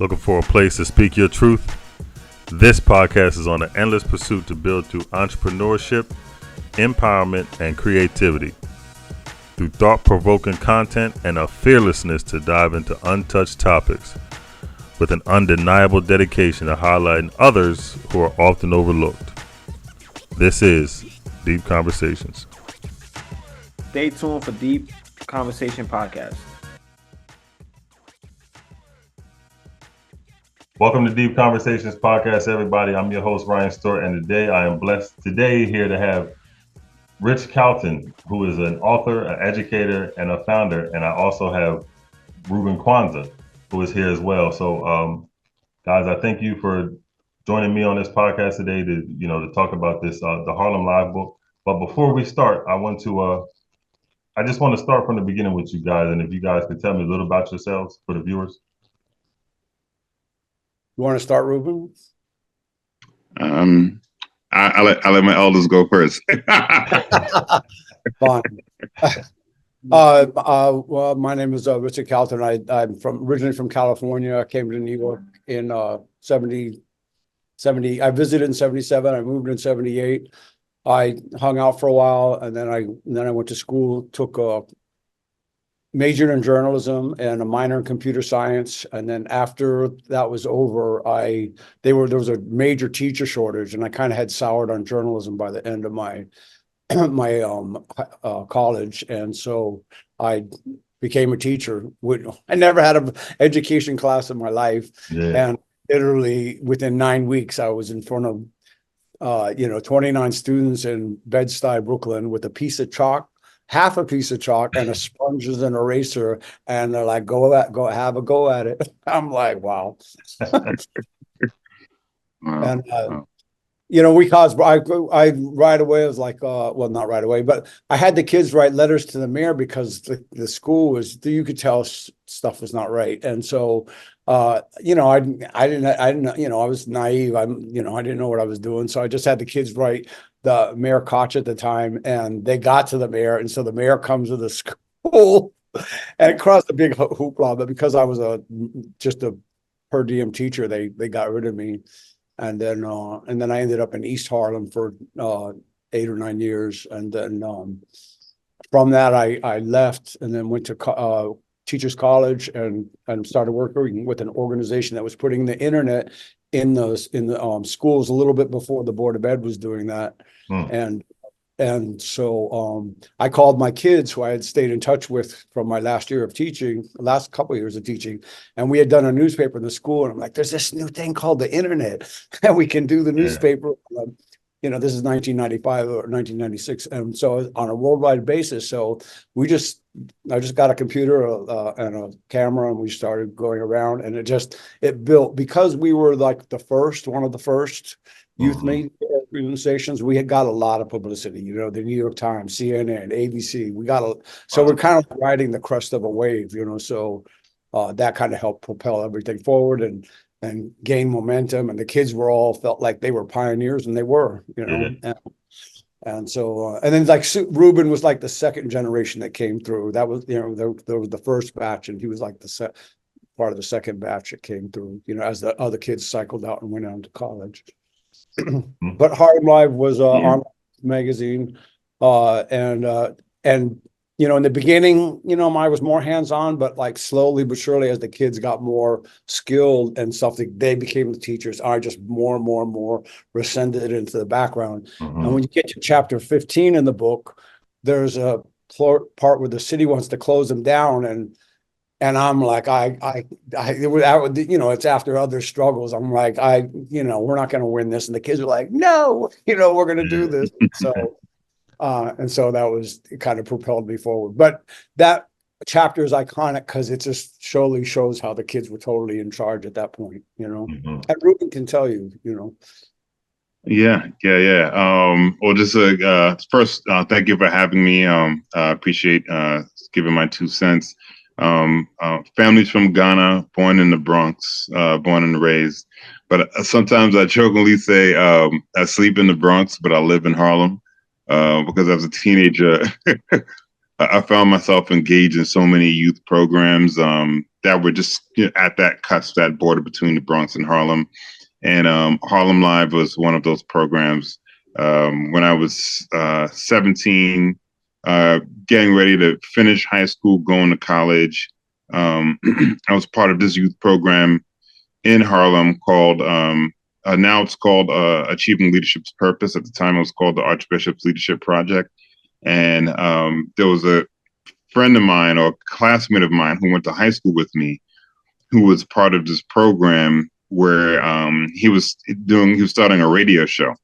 Looking for a place to speak your truth? This podcast is on an endless pursuit to build through entrepreneurship, empowerment, and creativity. Through thought-provoking content and a fearlessness to dive into untouched topics with an undeniable dedication to highlighting others who are often overlooked. This is Deep Conversations. Stay tuned for Deep Conversation Podcast. Welcome to Deep Conversations Podcast, everybody. I'm your host, Ryan Stewart, and today I am blessed here to have Rich Calton, who is an author, an educator, and a founder. And I also have Reuben Quansah, who is here as well. So, guys, I thank you for joining me on this podcast today to talk about this, the Harlem Live book. But before we start, I just want to start from the beginning with you guys. And if you guys could tell me a little about yourselves for the viewers. You want to start, Reuben? I let my elders go first. Fine. Well, my name is Richard Calton. I'm originally from California. I came to New York in 70. I visited in 77. I moved in 78. I hung out for a while, and then I went to school. Took a majored in journalism and a minor in computer science. And then after that was over, there was a major teacher shortage, and I kind of had soured on journalism by the end of my college. And so I became a teacher. I never had an education class in my life. Yeah. And literally within 9 weeks, I was in front of 29 students in Bed-Stuy, Brooklyn, with a piece of chalk, half a piece of chalk, and a sponge and an eraser, and they're like, go have a go at it. I'm like, wow. And I right away was like, well, not right away, but I had the kids write letters to the mayor because the school was, you could tell stuff was not right. And so I didn't, I was naive. I didn't know what I was doing. So I just had the kids write the Mayor Koch at the time, and they got to the mayor. And so the mayor comes to the school, and it caused a big hoopla. But because I was just a per diem teacher, they got rid of me. And then I ended up in East Harlem for 8 or 9 years. And then from that, I left and then went to Teachers College and started working with an organization that was putting the internet in the schools a little bit before the Board of Ed was doing that. And so I called my kids, who I had stayed in touch with from my last couple of years of teaching, and we had done a newspaper in the school. And I'm like, there's this new thing called the internet, and we can do the newspaper. This is 1995 or 1996, and so on a worldwide basis. So I just got a computer and a camera, and we started going around, and it built, because we were like one of the first youth media organizations. We had got a lot of publicity, the New York Times, CNN, ABC. So we're kind of riding the crest of a wave, so that kind of helped propel everything forward and gain momentum. And the kids felt like they were pioneers, and they were, And so, and then like Reuben was like the second generation that came through. That was, there was the first batch, and he was like part of the second batch that came through, as the other kids cycled out and went on to college. But Harlem Live was on magazine, and in the beginning, I was more hands-on, but like slowly but surely, as the kids got more skilled and stuff, they became the teachers. I just more and more rescinded into the background. And when you get to chapter 15 in the book, there's a part where the city wants to close them down, and I'm like, it's after other struggles. I'm like, we're not going to win this. And the kids are like, no, we're going to do this. And so that it kind of propelled me forward. But that chapter is iconic because it just surely shows how the kids were totally in charge at that point, And Reuben can tell you, Yeah. Well, just first, thank you for having me. I appreciate giving my 2 cents. Families from Ghana, born in the Bronx, born and raised. But sometimes I jokingly say I sleep in the Bronx, but I live in Harlem. Because as a teenager, I found myself engaged in so many youth programs that that were just at that cusp, that border between the Bronx and Harlem. And Harlem Live was one of those programs. When I was 17, getting ready to finish high school, going to college, I was part of this youth program in Harlem called, now it's called Achieving Leadership's Purpose. At the time, it was called the Archbishop's Leadership Project. And there was a friend of mine or classmate of mine who went to high school with me, who was part of this program where he was starting a radio show.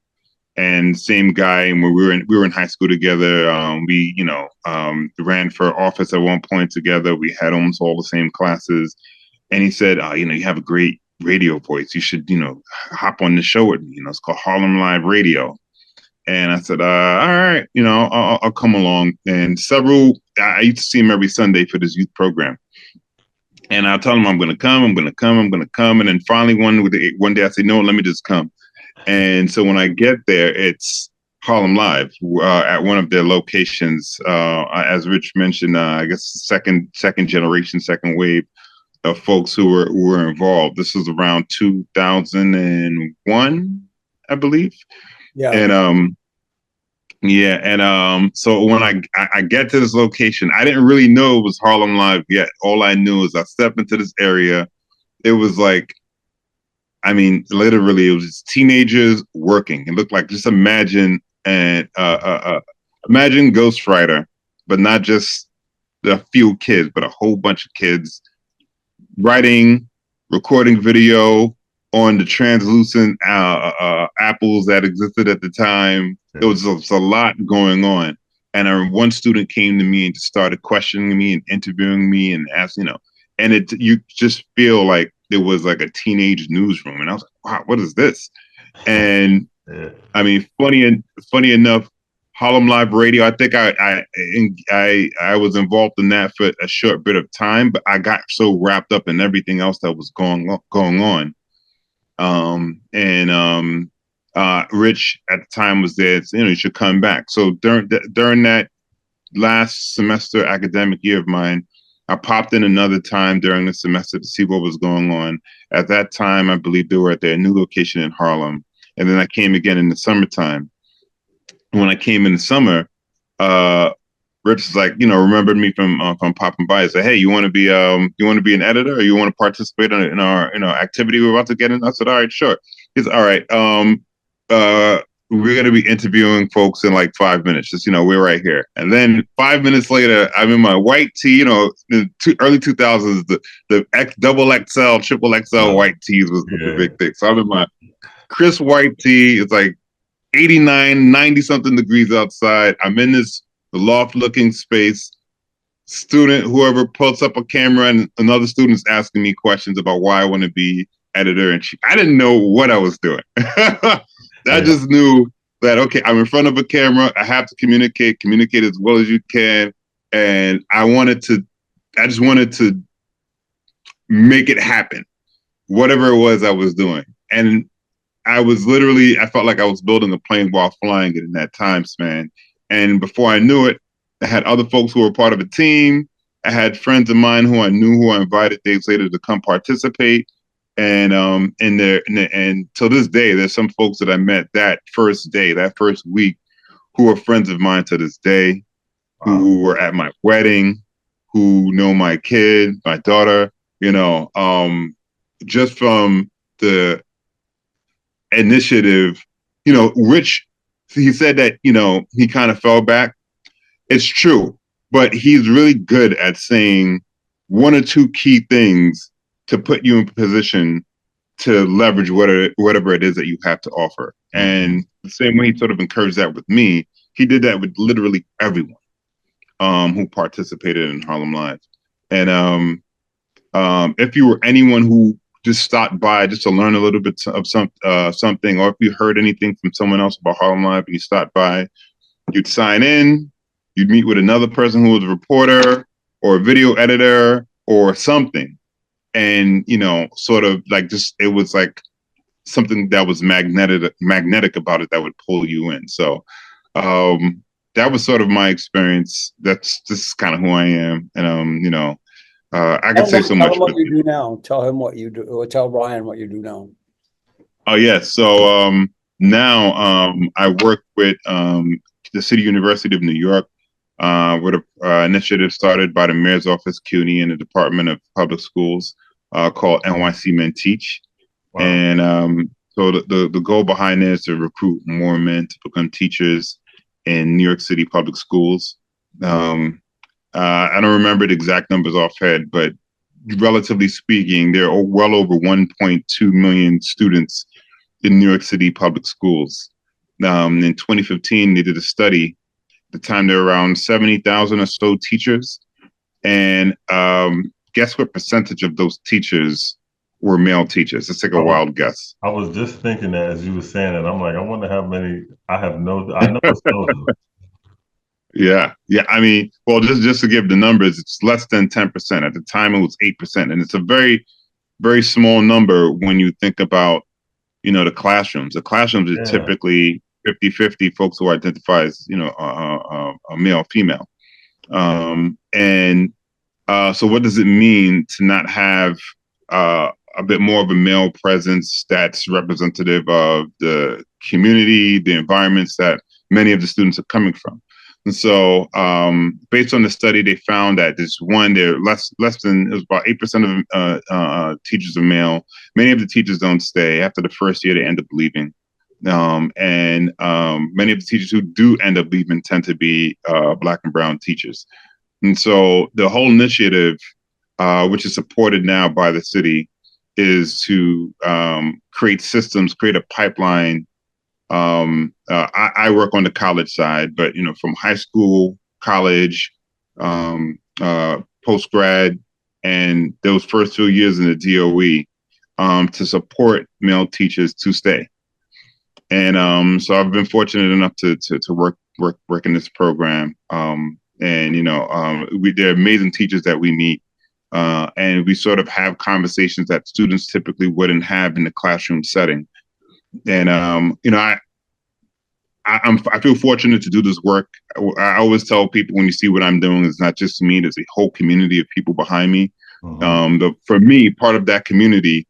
And same guy, and when we were in high school together, we ran for office at one point together. We had almost all the same classes. And he said, you have a great radio voice. You should, hop on the show with me. It's called Harlem Live Radio. And I said, all right, I'll come along. And I used to see him every Sunday for this youth program. And I told him, I'm going to come. And then finally one day I said, no, let me just come. And so when I get there, it's Harlem Live at one of their locations. As Rich mentioned, I guess second generation, second wave of folks who were involved. This was around 2001, I believe. Yeah. And so when I get to this location, I didn't really know it was Harlem Live yet. All I knew is I stepped into this area. It was like, literally, it was just teenagers working. It looked like, just imagine Ghost Rider, but not just a few kids, but a whole bunch of kids writing, recording video on the translucent apples that existed at the time. There was a lot going on. And one student came to me and just started questioning me and interviewing me and asking, and you just feel like it was like a teenage newsroom. And I was like, wow, what is this? And funny enough, Harlem Live Radio, I think I was involved in that for a short bit of time, but I got so wrapped up in everything else that was going on. Rich at the time was there, you should come back. So during that last semester academic year of mine, I popped in another time during the semester to see what was going on. At that time, I believe they were at their new location in Harlem. And then I came again in the summertime. When I came in the summer, Rich is like, remembered me from popping by and said, hey, you want to be an editor, or you want to participate in our activity we're about to get in? I said, all right, sure. He's all right. We're going to be interviewing folks in like 5 minutes. Just, we're right here. And then 5 minutes later, I'm in my white tee, the early 2000s, the double XL, triple XL white tees was the big thing. So I'm in my crisp white tee. It's like 89, 90 something degrees outside. I'm in this loft looking space. Whoever puts up a camera, and another student's asking me questions about why I want to be editor. And I didn't know what I was doing. I just knew that, okay, I'm in front of a camera. I have to communicate as well as you can. And I just wanted to make it happen, whatever it was I was doing. And I felt like I was building a plane while flying it in that time span. And before I knew it, I had other folks who were part of a team. I had friends of mine who I invited days later to come participate. And till this day, there's some folks that I met that first week, who are friends of mine to this day, who were at my wedding, who know my kid, my daughter, just from the initiative. Rich, he said that, he kind of fell back. It's true, but he's really good at saying one or two key things to put you in position to leverage whatever it is that you have to offer. And the same way he sort of encouraged that with me, he did that with literally everyone who participated in Harlem Live. And if you were anyone who just stopped by just to learn a little bit of something, or if you heard anything from someone else about Harlem Live and you stopped by, you'd sign in, you'd meet with another person who was a reporter or a video editor or something. And, sort of like it was like something that was magnetic about it that would pull you in. So that was sort of my experience. This is kind of who I am. And, I could say so Tell much, him what but you do now. Tell him what you do, or tell Ryan what you do now. oh yeah. So now I work with the City University of New York with an initiative started by the Mayor's Office, CUNY, and the Department of Public Schools called NYC Men Teach. Wow. And so the goal behind it is to recruit more men to become teachers in New York City public schools. I don't remember the exact numbers offhand, but relatively speaking, there are well over 1.2 million students in New York City public schools. In 2015, they did a study. At the time, there were around 70,000 or so teachers. And guess what percentage of those teachers were male teachers? Let's take a wild guess. I was just thinking that as you were saying it. I'm like, I wonder how many. I know it's those. Yeah. I mean, well, just to give the numbers, it's less than 10%. At the time, it was 8%. And it's a very, very small number when you think about, the classrooms. The classrooms are typically 50-50 folks who identify as, a male, female. So what does it mean to not have a bit more of a male presence that's representative of the community, the environments that many of the students are coming from? And so, based on the study, they found that there less than, it was about 8% of teachers are male. Many of the teachers don't stay. After the first year, they end up leaving. Many of the teachers who do end up leaving tend to be Black and brown teachers. And so the whole initiative, which is supported now by the city, is to create systems, create a pipeline. I work on the college side, but from high school, college, post grad, and those first 2 years in the DOE, to support male teachers to stay. And so I've been fortunate enough to work in this program. There are amazing teachers that we meet, and we sort of have conversations that students typically wouldn't have in the classroom setting. And I feel fortunate to do this work. I always tell people, when you see what I'm doing, it's not just me; there's a whole community of people behind me. But for me, part of that community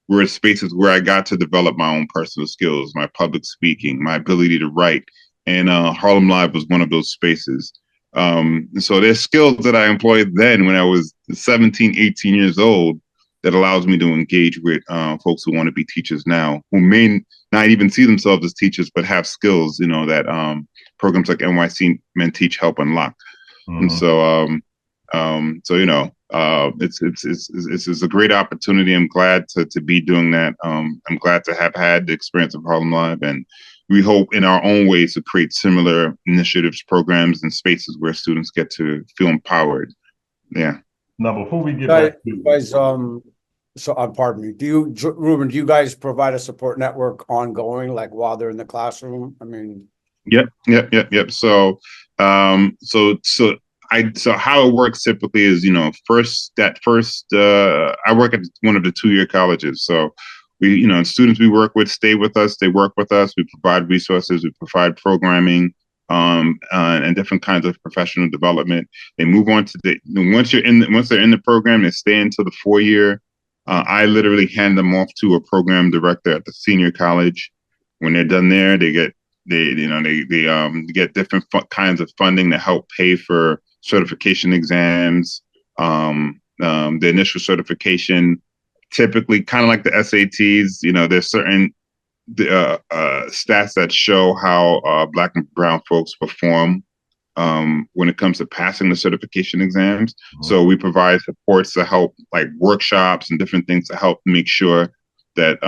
were spaces where I got to develop my own personal skills, my public speaking, my ability to write, and Harlem Live was one of those spaces. So there's skills that I employed then when I was 17, 18 years old that allows me to engage with folks who want to be teachers now, who may not even see themselves as teachers, but have skills, that programs like NYC Men Teach help unlock. And so, it's a great opportunity. I'm glad to be doing that. I'm glad to have had the experience of Harlem Live, and we hope in our own ways to create similar initiatives, programs, and spaces where students get to feel empowered. Yeah. Now, before we get back to guys, pardon me. Reuben, do you guys provide a support network ongoing, like while they're in the classroom? I mean, Yep. So how it works typically is, I work at one of the 2-year colleges. So we, students we work with stay with us, they work with us, we provide resources, we provide programming, and different kinds of professional development. They move on to once they're in the program, they stay until the 4-year. I literally hand them off to a program director at the senior college. When they're done there, they get different kinds of funding to help pay for certification exams, the initial certification, typically kind of like the SATs. There's certain stats that show how Black and brown folks perform when it comes to passing the certification exams. So we provide supports to help, like workshops and different things to help make sure that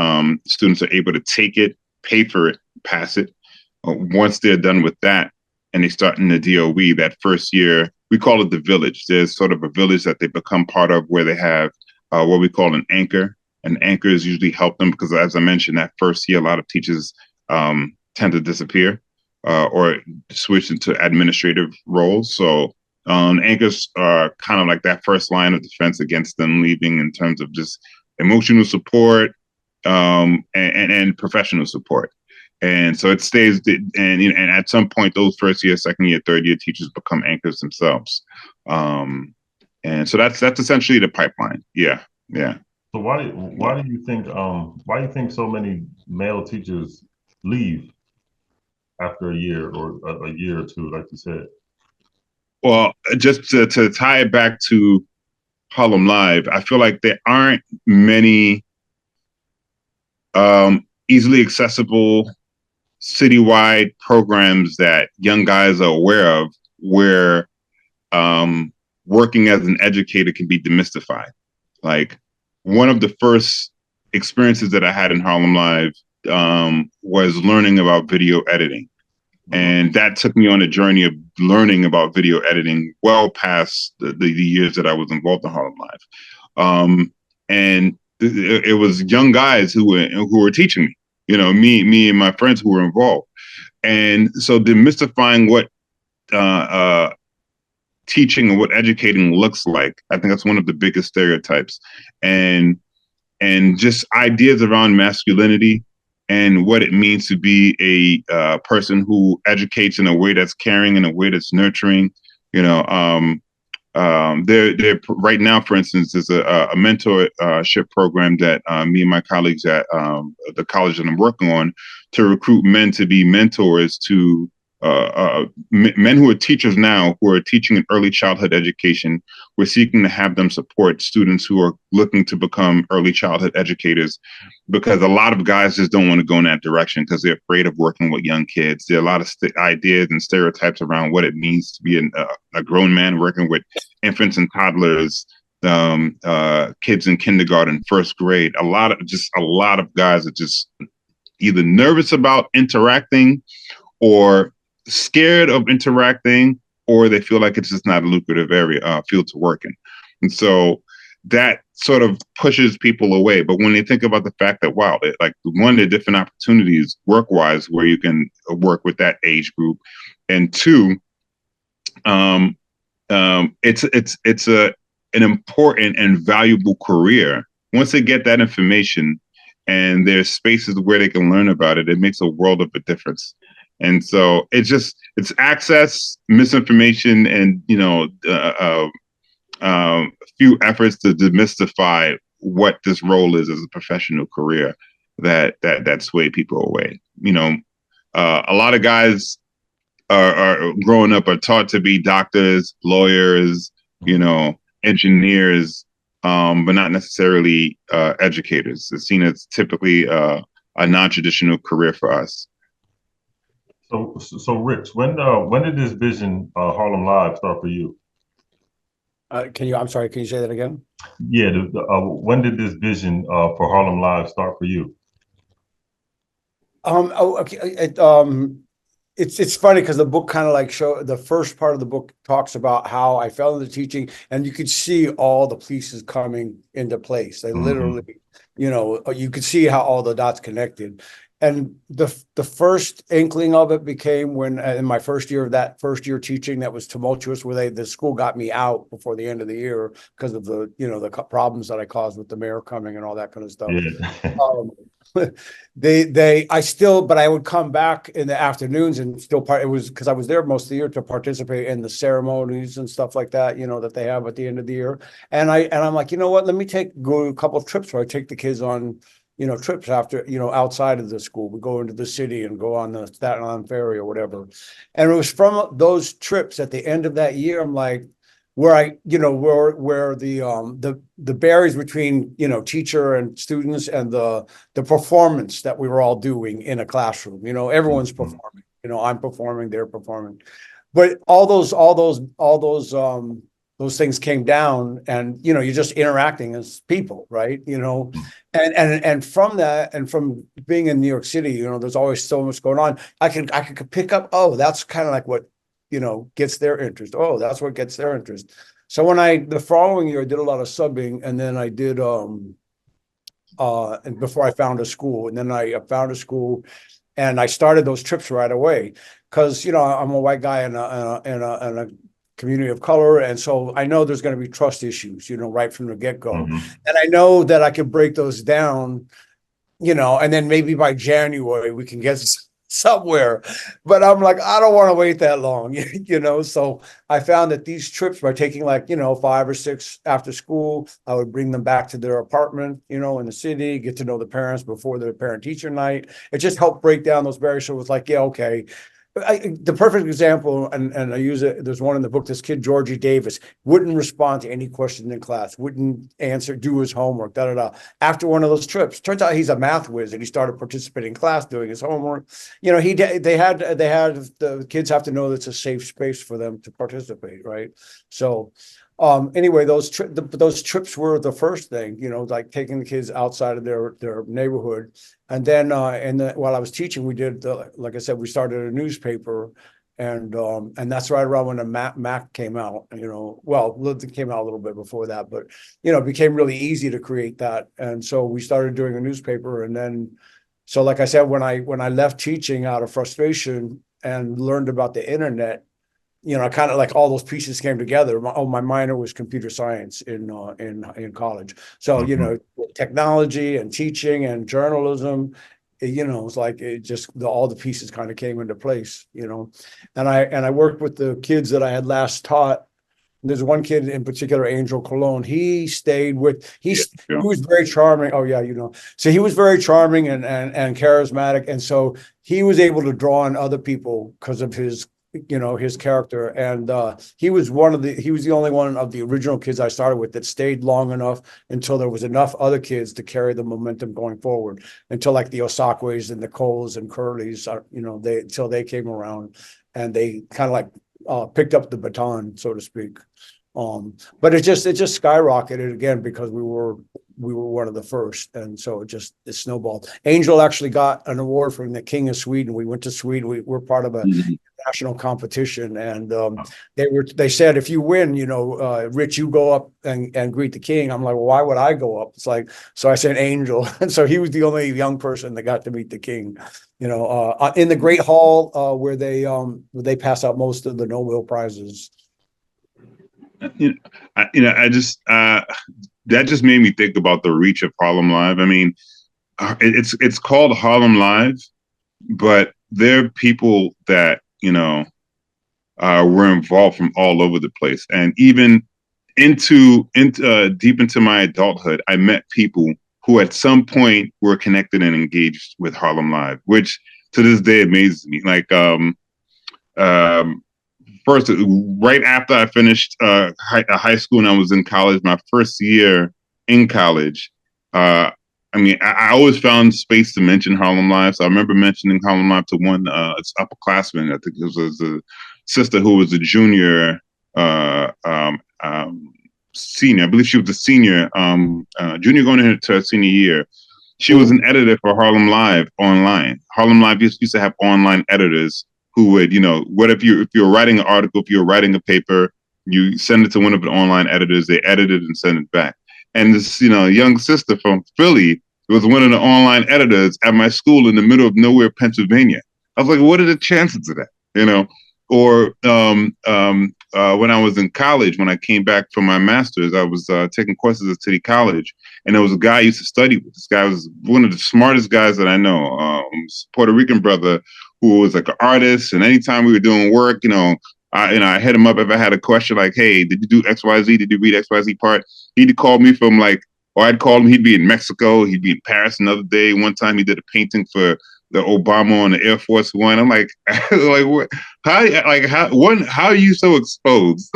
students are able to take it, pay for it, pass it. Once they're done with that and they start in the DOE, that first year, we call it the village. There's sort of a village that they become part of where they have what we call an anchor. And anchors usually help them because, as I mentioned, that first year, a lot of teachers tend to disappear or switch into administrative roles. So anchors are kind of like that first line of defense against them leaving, in terms of just emotional support and professional support. And so it stays, and at some point, those first year, second year, third year teachers become anchors themselves. And so that's essentially the pipeline. Yeah. So why do you think so many male teachers leave after a year or a year or two, like you said? Well, just to tie it back to Harlem Live, I feel like there aren't many easily accessible citywide programs that young guys are aware of where working as an educator can be demystified. Like one of the first experiences that I had in Harlem Live was learning about video editing. And that took me on a journey of learning about video editing well past the years that I was involved in Harlem Live. And it was young guys who were teaching me, me and my friends who were involved. And so demystifying what teaching and what educating looks like, I think that's one of the biggest stereotypes. And just ideas around masculinity and what it means to be a person who educates in a way that's caring, in a way that's nurturing. There right now, for instance, there's a mentorship program that me and my colleagues at the college that I'm working on to recruit men to be mentors to men who are teachers now, who are teaching in early childhood education. We're seeking to have them support students who are looking to become early childhood educators, because a lot of guys just don't want to go in that direction because they're afraid of working with young kids. There are a lot of ideas and stereotypes around what it means to be a grown man working with infants and toddlers, kids in kindergarten, first grade. A lot of guys are just either nervous about interacting or scared of interacting, or they feel like it's just not a lucrative field to work in. And so that sort of pushes people away. But when they think about the fact that, wow, like one, there are different opportunities work-wise where you can work with that age group. And two, it's an important and valuable career. Once they get that information and there's spaces where they can learn about it, it makes a world of a difference. And so it's access, misinformation, and few efforts to demystify what this role is as a professional career that sway people away. A lot of guys are growing up are taught to be doctors, lawyers, engineers, but not necessarily educators. It's seen as typically a non-traditional career for us. So Rich, when did this vision Harlem Live start for you? I'm sorry, can you say that again? Yeah, when did this vision for Harlem Live start for you? Okay. It's funny because the book kind of the first part of the book talks about how I fell into teaching, and you could see all the pieces coming into place. They literally, you could see how all the dots connected. And the first inkling of it became when in my first year teaching, that was tumultuous, where the school got me out before the end of the year because of the problems that I caused with the mayor coming and all that kind of stuff. Yeah. But I would come back in the afternoons and it was because I was there most of the year to participate in the ceremonies and stuff like that, that they have at the end of the year. And I'm like, you know what, let me go a couple of trips where I take the kids on trips after, outside of the school. We go into the city and go on the Staten Island Ferry or whatever. And it was from those trips at the end of that year, I'm like, where the barriers between, teacher and students and the performance that we were all doing in a classroom, everyone's performing, I'm performing, they're performing. But all those things came down, and you're just interacting as people, right? And from that, and from being in New York City, there's always so much going on. I could pick up, oh, that's kind of like what gets their interest. Oh, that's what gets their interest. So the following year I did a lot of subbing, and then I did and before I found a school, and then I found a school, and I started those trips right away because I'm a white guy in a community of color, and so I know there's going to be trust issues, right from the get-go. And I know that I can break those down, and then maybe by January we can get somewhere. But I'm like, I don't want to wait that long, So I found that these trips, by taking 5 or 6 after school, I would bring them back to their apartment, in the city, get to know the parents before their parent teacher night. It just helped break down those barriers. So it was like, yeah, okay. The perfect example, and I use it. There's one in the book. This kid, Georgie Davis, wouldn't respond to any questions in class, wouldn't do his homework. Da da da. After one of those trips, turns out he's a math whiz, and he started participating in class, doing his homework. The kids have to know that it's a safe space for them to participate, right? So, anyway, those trips were the first thing, like taking the kids outside of their neighborhood. And then while I was teaching, we did, like I said, we started a newspaper, and that's right around when the Mac came out. Well, it came out a little bit before that, but it became really easy to create that, and so we started doing a newspaper. And then, so like I said, when I left teaching out of frustration and learned about the internet, kind of like all those pieces came together. My minor was computer science in college. So, technology and teaching and journalism, it's like all the pieces kind of came into place, and I worked with the kids that I had last taught. There's one kid in particular, Angel Cologne. He was very charming. Oh yeah, So he was very charming and charismatic, and so he was able to draw on other people because of his character. And he was the only one of the original kids I started with that stayed long enough until there was enough other kids to carry the momentum going forward, until like the Osakways and the Coles and Curleys, until they came around, and they kind of like picked up the baton, so to speak. But it just skyrocketed again because we were one of the first, and so it snowballed. Angel actually got an award from the King of Sweden. We went to Sweden. We were part of a national competition, and they said, if you win, Rich, you go up and greet the king. I'm like, well, why would I go up? It's like, so I said Angel, and so he was the only young person that got to meet the king. In the Great Hall, where they pass out most of the Nobel prizes. That just made me think about the reach of Harlem Live. I mean, it's called Harlem Live, but there are people that were involved from all over the place, and even into deep into my adulthood, I met people who at some point were connected and engaged with Harlem Live, which to this day amazes me. Like first, right after I finished high school and I was in college, my first year in college, I always found space to mention Harlem Live. So I remember mentioning Harlem Live to one upperclassman. I think it was a sister who was a junior, senior. I believe she was a senior, junior going into her senior year. She was an editor for Harlem Live online. Harlem Live used to have online editors who would, if you're writing an article, if you're writing a paper, you send it to one of the online editors, they edit it and send it back. And this, young sister from Philly was one of the online editors at my school in the middle of nowhere, Pennsylvania. I was like, what are the chances of that? Or when I was in college, when I came back from my master's, I was taking courses at City College, and there was a guy I used to study with. This guy was one of the smartest guys that I know, Puerto Rican brother who was like an artist. And anytime we were doing work, I hit him up if I had a question like, hey, did you do XYZ? Did you read XYZ part? He'd call me or I'd call him, he'd be in Mexico, he'd be in Paris another day. One time he did a painting for the Obama on the Air Force One. I'm like, what? How are you so exposed?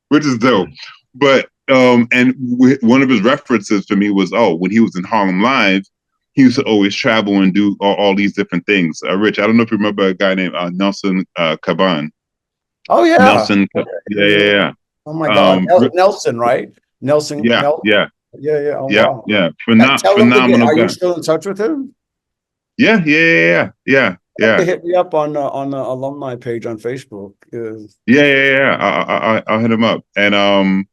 Which is dope. But and one of his references for me was, when he was in Harlem Live, he used to always travel and do all these different things. Rich, I don't know if you remember a guy named Nelson Caban. Oh yeah, Nelson. Yeah. Oh my God, Nelson, right? Nelson. Yeah. Oh, wow. Yeah. Phenomenal. Are you still in touch with him? Yeah. Hit me up on the alumni page on Facebook. Yeah. I'll hit him up, and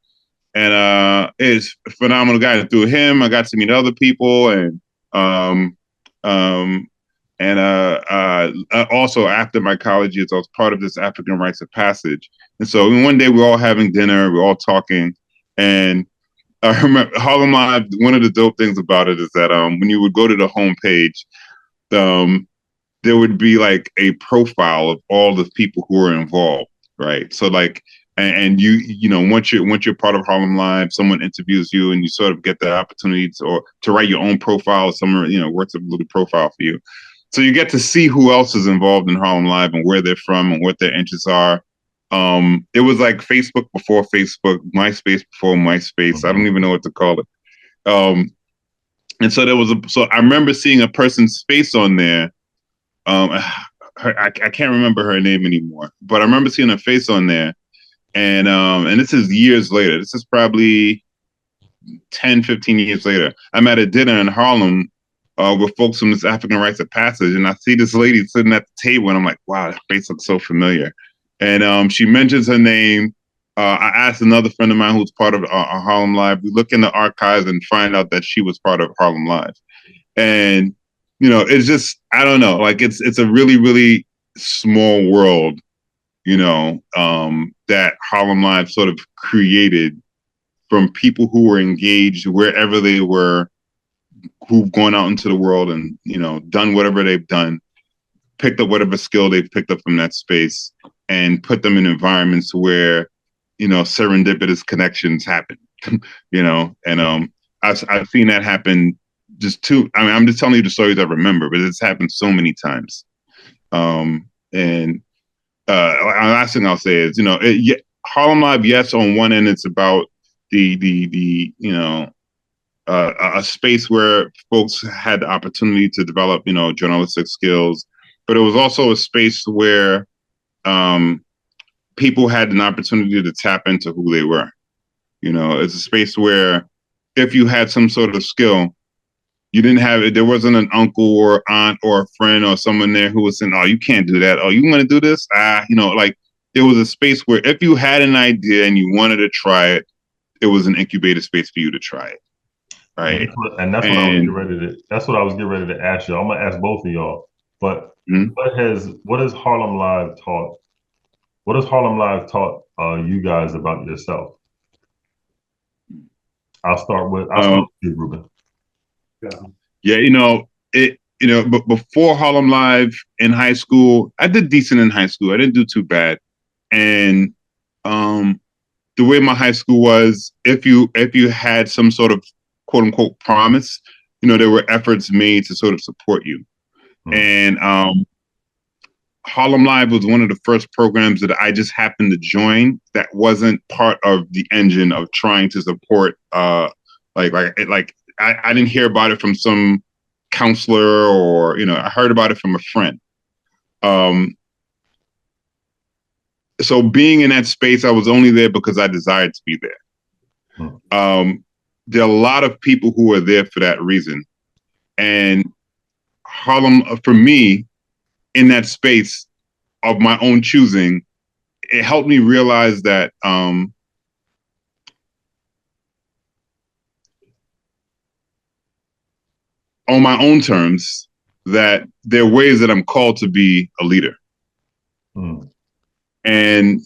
it's a phenomenal guy. Through him, I got to meet other people, and also after my college years, I was part of this African Rites of Passage, and so one day we're all having dinner, we're all talking, and I remember Harlem Live. One of the dope things about it is that when you would go to the homepage, there would be like a profile of all the people who are involved, right? So like, and you know, once you're part of Harlem Live, someone interviews you, and you sort of get the opportunity to write your own profile. Someone, you know, works a little profile for you, so you get to see who else is involved in Harlem Live and where they're from and what their interests are. It was like Facebook before Facebook, MySpace before MySpace. I don't even know what to call it. And so so I remember seeing a person's face on there. I can't remember her name anymore, but I remember seeing her face on there. And this is years later. This is probably 10, 15 years later. I'm at a dinner in Harlem with folks from this African Rites of Passage, and I see this lady sitting at the table, and I'm like, wow, her face looks so familiar. And she mentions her name. I asked another friend of mine who's part of Harlem Live. We look in the archives and find out that she was part of Harlem Live. And, you know, it's just, I don't know, like it's a really, really small world, you know, that Harlem Live sort of created from people who were engaged wherever they were, who've gone out into the world and, you know, done whatever they've done, picked up whatever skill they've picked up from that space, and put them in environments where, you know, serendipitous connections happen, you know, and I've seen that happen I'm just telling you the stories I remember, but it's happened so many times. The last thing I'll say is, you know, Harlem Live, yes, on one end, it's about the you know, a space where folks had the opportunity to develop, you know, journalistic skills, but it was also a space where people had an opportunity to tap into who they were. You know, it's a space where if you had some sort of skill, you didn't have it. There wasn't an uncle or aunt or a friend or someone there who was saying, "Oh, you can't do that. Oh, you want to do this?" You know, like there was a space where if you had an idea and you wanted to try it, it was an incubator space for you to try it. Right. And that's what I was getting ready to. That's what I was getting ready to ask you. I'm gonna ask both of y'all. But what has Harlem Live taught? What has Harlem Live taught you guys about yourself? I'll start with you, Reuben. Yeah, you know, but before Harlem Live in high school, I did decent in high school. I didn't do too bad. And the way my high school was, if you had some sort of quote unquote promise, you know, there were efforts made to sort of support you. And Harlem Live was one of the first programs that I just happened to join that wasn't part of the engine of trying to support I didn't hear about it from some counselor or, you know, I heard about it from a friend. So being in that space, I was only there because I desired to be there. There are a lot of people who are there for that reason. And Harlem, for me, in that space of my own choosing, it helped me realize that on my own terms, that there are ways that I'm called to be a leader. And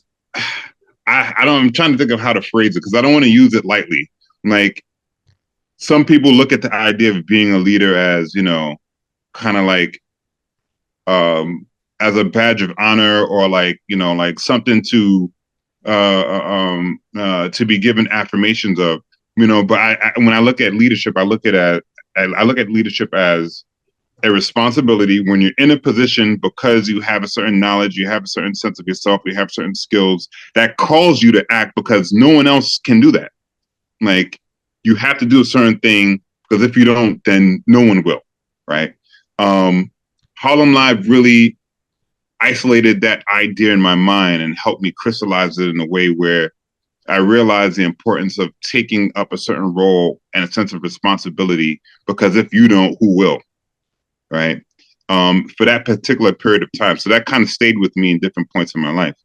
I'm trying to think of how to phrase it because I don't want to use it lightly. Like some people look at the idea of being a leader as, you know, kind of like as a badge of honor or like, you know, like something to be given affirmations of, you know, but when I look at leadership, I look at leadership as a responsibility when you're in a position because you have a certain knowledge, you have a certain sense of yourself, you have certain skills that calls you to act because no one else can do that. Like you have to do a certain thing because if you don't, then no one will, right? Harlem Live really isolated that idea in my mind and helped me crystallize it in a way where I realized the importance of taking up a certain role and a sense of responsibility because if you don't, who will? Right. For that particular period of time. So that kind of stayed with me in different points in my life.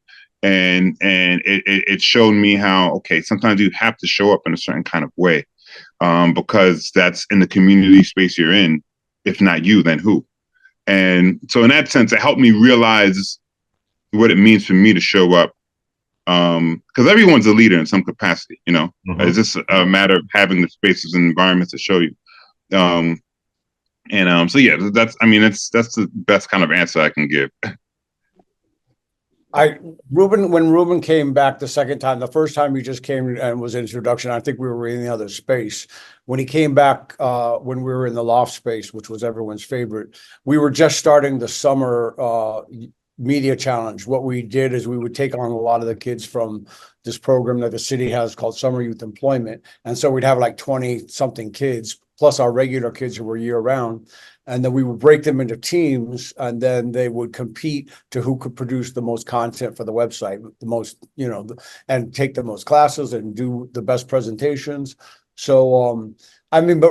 And it showed me how, okay, sometimes you have to show up in a certain kind of way because that's in the community space you're in. If not you, then who? And so in that sense, it helped me realize what it means for me to show up. Because everyone's a leader in some capacity, you know, it's just a matter of having the spaces and environments to show you. And so yeah, that's the best kind of answer I can give. When Reuben came back the second time, the first time he just came and was introduction, I think we were in the other space. When he came back, when we were in the loft space, which was everyone's favorite, we were just starting the summer media challenge. What we did is we would take on a lot of the kids from this program that the city has called Summer Youth Employment. And so we'd have like 20 something kids, plus our regular kids who were year round. And then we would break them into teams, and then they would compete to who could produce the most content for the website, the most, and take the most classes and do the best presentations. So, Reuben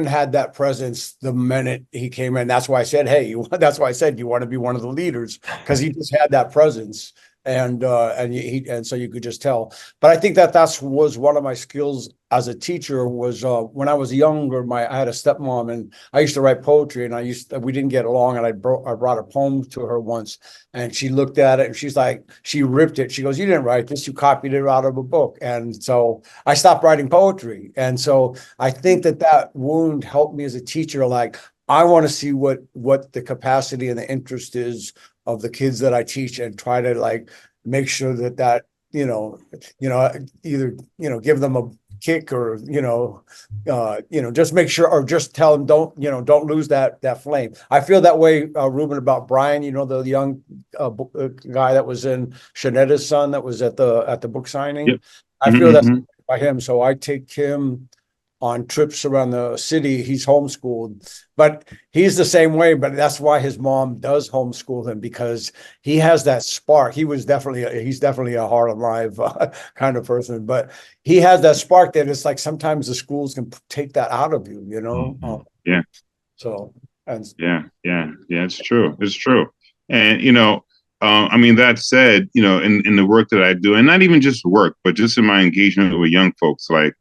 had that presence the minute he came in. That's why I said, hey, that's why I said you want to be one of the leaders, because he just had that presence. And so you could just tell. But I think that was one of my skills as a teacher was when I was younger. I had a stepmom, and I used to write poetry, and we didn't get along, and I brought a poem to her once, and she looked at it, and she's like, she ripped it. She goes, "You didn't write this. You copied it out of a book." And so I stopped writing poetry. And so I think that wound helped me as a teacher. Like, I want to see what the capacity and the interest is of the kids that I teach, and try to like make sure that either give them a kick, or just make sure, or just tell them don't lose that flame. I feel that way, Reuben, about Brian, the young guy that was in Shanetta's son that was at the book signing. Yep. I feel that's by him, so I take him on trips around the city. He's homeschooled, but he's the same way. But that's why his mom does homeschool him, because he has that spark. He's definitely a Harlem Live kind of person, but he has that spark that it's like sometimes the schools can take that out of you, Yeah. So, yeah, it's true. It's true. And, that said, in the work that I do, and not even just work, but just in my engagement with young folks, like,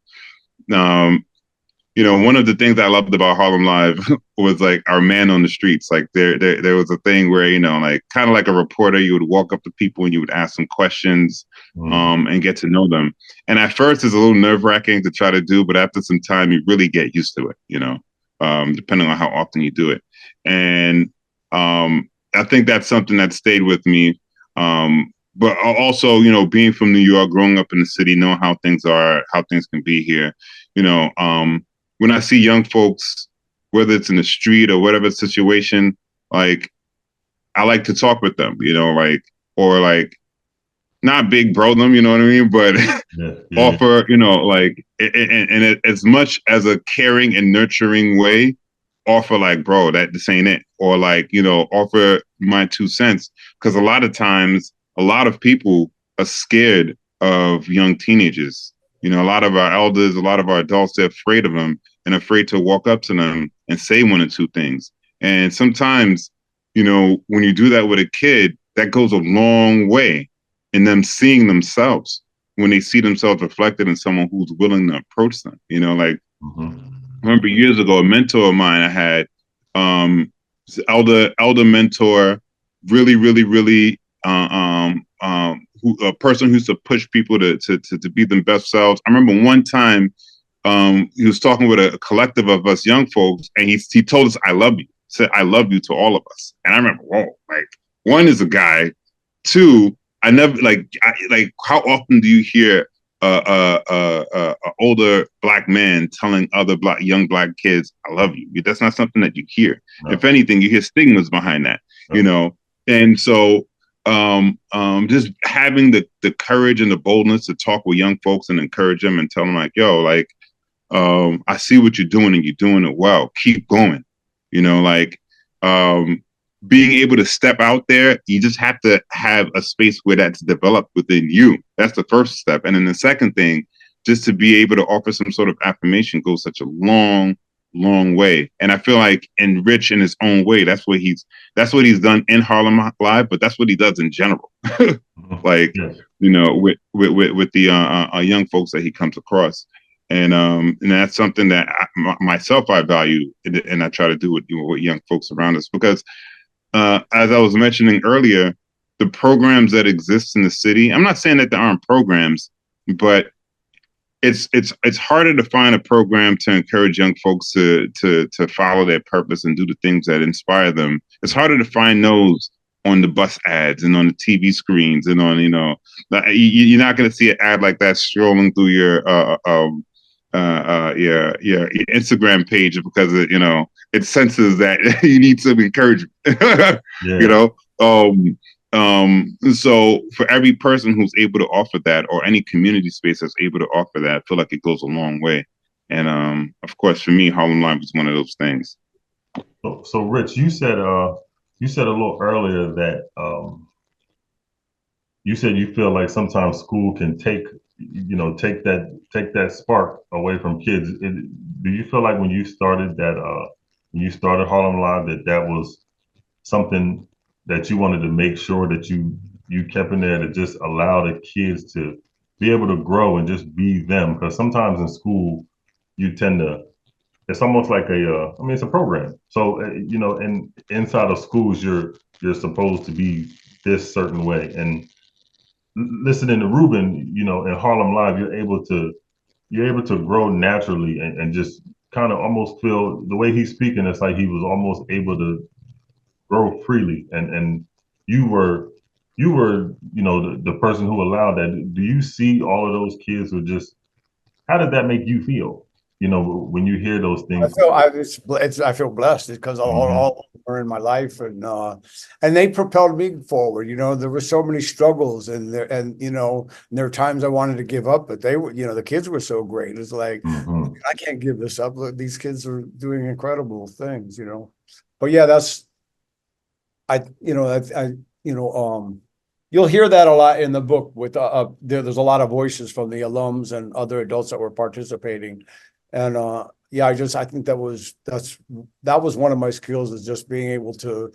one of the things I loved about Harlem Live was like our man on the streets. Like there was a thing where, like kind of like a reporter, you would walk up to people and you would ask them questions, and get to know them. And at first it's a little nerve wracking to try to do, but after some time you really get used to it, depending on how often you do it. And I think that's something that stayed with me. But also, being from New York, growing up in the city, knowing how things are, how things can be here, when I see young folks, whether it's in the street or whatever situation, like I like to talk with them, or like not big bro them, you know what I mean? But offer, and as much as a caring and nurturing way, offer like, bro, this ain't it. Or like, offer my 2 cents. Because a lot of times, a lot of people are scared of young teenagers. A lot of our elders, a lot of our adults, they're afraid of them and afraid to walk up to them and say 1 or 2 things. And sometimes, when you do that with a kid, that goes a long way in them seeing themselves, when they see themselves reflected in someone who's willing to approach them. I remember years ago, a mentor of mine I had, elder mentor, really, really, really, a person who used to push people to be their best selves. I remember one time he was talking with a collective of us young folks, and he told us, "I love you." Said, "I love you" to all of us. And I remember, whoa, like 1 is a guy, 2, I never how often do you hear a older Black man telling other young Black kids, "I love you"? That's not something that you hear. No. If anything, you hear stigmas behind that, And so just having the courage and the boldness to talk with young folks and encourage them and tell them like, yo, like, I see what you're doing and you're doing it well. Keep going. Being able to step out there, you just have to have a space where that's developed within you. That's the first step. And then the second thing, just to be able to offer some sort of affirmation goes such a long way. And I feel like Rich in his own way, that's what he's done in Harlem Live, but that's what he does in general. Like, yes. With the young folks that he comes across. And that's something that I value, and I try to do with young folks around us, because as I was mentioning earlier, the programs that exist in the city, I'm not saying that there aren't programs, but it's harder to find a program to encourage young folks to follow their purpose and do the things that inspire them. It's harder to find those on the bus ads and on the TV screens and on, you're not going to see an ad like that strolling through your your Instagram page because it senses that you need some encouragement. Yeah. So for every person who's able to offer that, or any community space that's able to offer that, I feel like it goes a long way. And of course, for me, Harlem Live is one of those things. So Rich, you said a little earlier that you said you feel like sometimes school can take that spark away from kids. Do you feel like when you started Harlem Live that was something that you wanted to make sure that you kept in there to just allow the kids to be able to grow and just be them? Because sometimes in school you tend to, it's almost like it's a program. So and inside of schools you're supposed to be this certain way. And listening to Reuben, in Harlem Live, you're able to grow naturally and just kind of almost feel the way he's speaking. It's like he was almost able to grow freely, and you were the person who allowed that. Do you see all of those kids who just, how did that make you feel? When you hear those things. I feel blessed because all are in my life, and they propelled me forward. There were so many struggles, and there were times I wanted to give up, but they were, the kids were so great. It's like I can't give this up. Look, these kids are doing incredible things. But yeah, you'll hear that a lot in the book with there's a lot of voices from the alums and other adults that were participating. And I think that was one of my skills, is just being able to,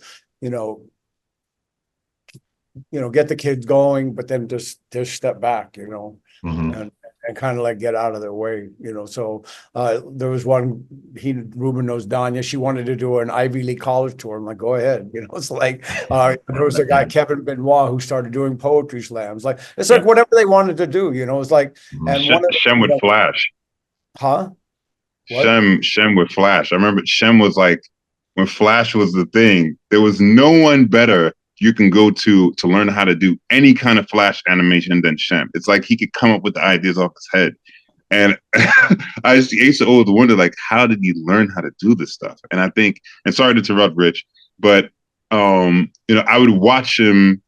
get the kids going, but then just step back, and kind of like get out of their way, So there was one, Reuben knows Danya. She wanted to do an Ivy League college tour. I'm like, go ahead. It's like there was a guy, Kevin Benoit, who started doing poetry slams. Like it's like whatever they wanted to do, It's like, and Shem would flash. Huh? What? Shem would flash. I remember Shem was like, when Flash was the thing, there was no one better you can go to learn how to do any kind of Flash animation than Shem. It's like he could come up with the ideas off his head. And I used to always wonder, like, how did he learn how to do this stuff? And I think, and sorry to interrupt, Rich, but I would watch him,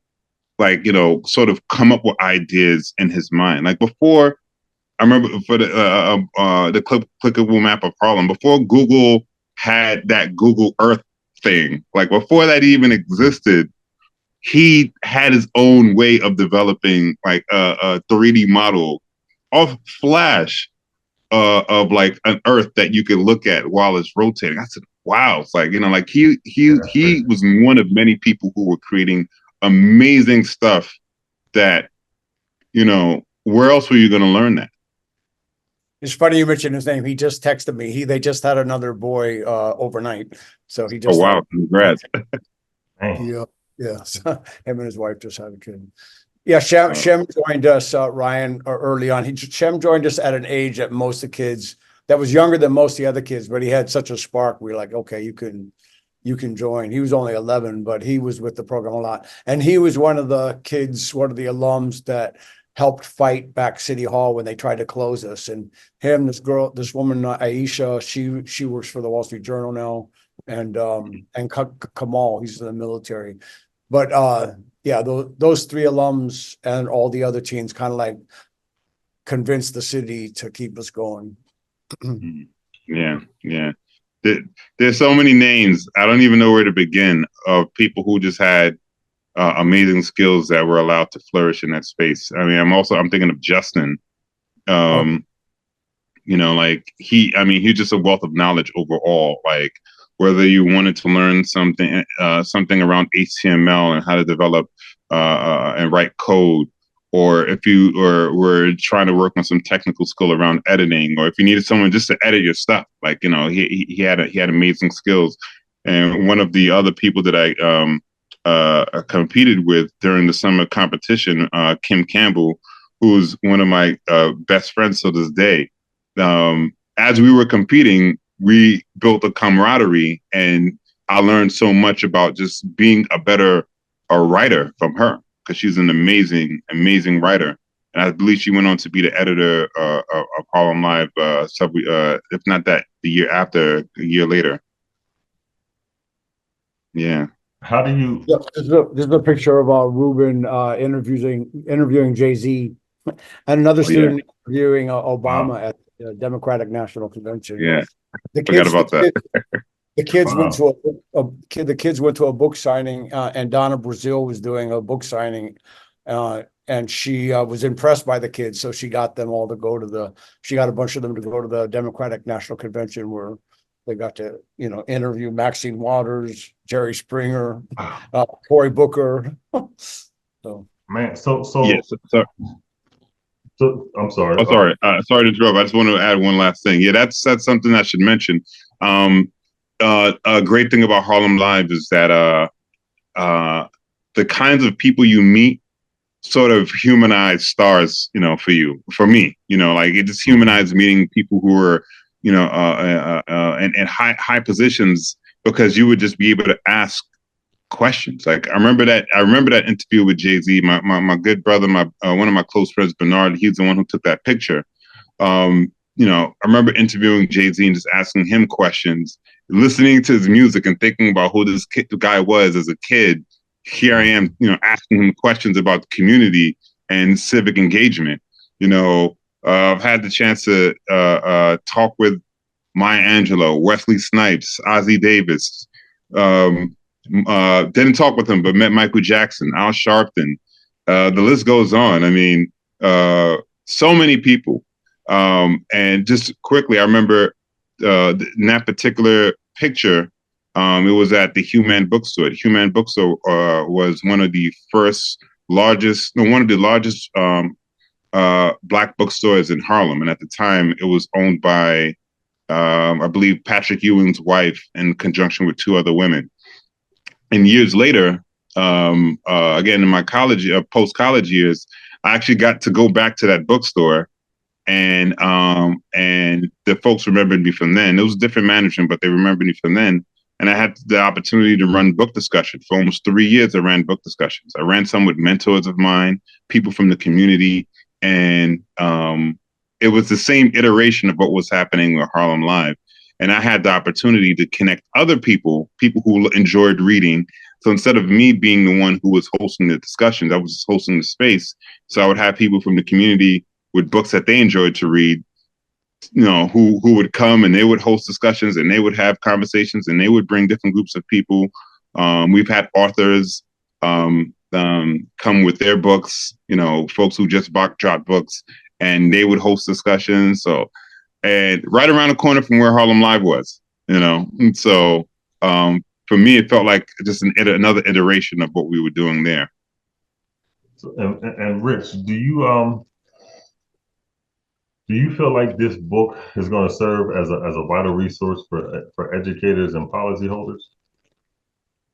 like, sort of come up with ideas in his mind. Like before, I remember for the clickable map of Harlem, before Google had that Google Earth thing, like before that even existed, he had his own way of developing like a 3D model of Flash of like an Earth that you could look at while it's rotating. I said, wow, it's like, like he was one of many people who were creating amazing stuff that, where else were you going to learn that? It's funny you mentioned his name. He just texted me. They just had another boy overnight. So he just. Oh, wow. Congrats. Yeah. So him and his wife just had a kid. Yeah. Shem joined us, Ryan, early on. Shem joined us at an age that most of the kids, that was younger than most of the other kids, but he had such a spark. We were like, okay, you can join. He was only 11, but he was with the program a lot. And he was one of the alums that helped fight back City Hall when they tried to close us. And this woman, Aisha, she works for the Wall Street Journal now, and Kamal, he's in the military. But those three alums and all the other teens kind of like convinced the city to keep us going. Yeah. There's so many names. I don't even know where to begin, of people who just had amazing skills that were allowed to flourish in that space. I mean, I'm thinking of Justin. Like he's just a wealth of knowledge overall. Like whether you wanted to learn something around HTML and how to develop and write code, or if you were trying to work on some technical skill around editing, or if you needed someone just to edit your stuff, like he had amazing skills. And one of the other people that I competed with during the summer competition, Kim Campbell, who's one of my best friends to this day. As we were competing, we built a camaraderie, and I learned so much about just being a writer from her, because she's an amazing writer. And I believe she went on to be the editor of Harlem Live, if not that, the year after, a year later. Yeah. How do you? Yeah, this is a picture of Reuben interviewing Jay-Z, and another student interviewing Obama at the Democratic National Convention. Yeah, The forgot kids, about that. the kids Wow. went to the kids went to a book signing, and Donna Brazil was doing a book signing, and she was impressed by the kids, so she got them all to go to she got a bunch of them to go to the Democratic National Convention, where they got to, interview Maxine Waters, Jerry Springer, Cory Booker. So, Man, Yes. so I'm sorry. Oh, sorry. Sorry to interrupt. I just want to add one last thing. Yeah, that's something I should mention. A great thing about Harlem Live is that the kinds of people you meet sort of humanize stars, for me, like it just humanized meeting people who were, in high positions, because you would just be able to ask questions. Like I remember that interview with Jay-Z. My good brother, one of my close friends, Bernard, he's the one who took that picture. I remember interviewing Jay-Z and just asking him questions, listening to his music and thinking about who this guy was as a kid. Here I am, asking him questions about the community and civic engagement. I've had the chance to talk with Maya Angelou, Wesley Snipes, Ozzie Davis. Didn't talk with him, but met Michael Jackson, Al Sharpton. The list goes on. I mean, so many people. And just quickly, I remember in that particular picture, it was at the Human Bookstore. The Human Bookstore was one of the largest Black bookstores in Harlem. And at the time, it was owned by, I believe, Patrick Ewing's wife in conjunction with two other women. And years later, again, in my post-college years, I actually got to go back to that bookstore, and the folks remembered me from then. It was different management, but they remembered me from then. And I had the opportunity to run book discussions. For almost 3 years, I ran book discussions. I ran some with mentors of mine, people from the community, and it was the same iteration of what was happening with Harlem Live. And I had the opportunity to connect other people who enjoyed reading. So instead of me being the one who was hosting the discussions, I was just hosting the space. So I would have people from the community with books that they enjoyed to read, who would come, and they would host discussions, and they would have conversations, and they would bring different groups of people. We've had authors come with their books, folks who just dropped books, and they would host discussions. So, and right around the corner from where Harlem Live was, and so for me, it felt like just another iteration of what we were doing there. So, and Rich, do you feel like this book is going to serve as a vital resource for educators and policyholders?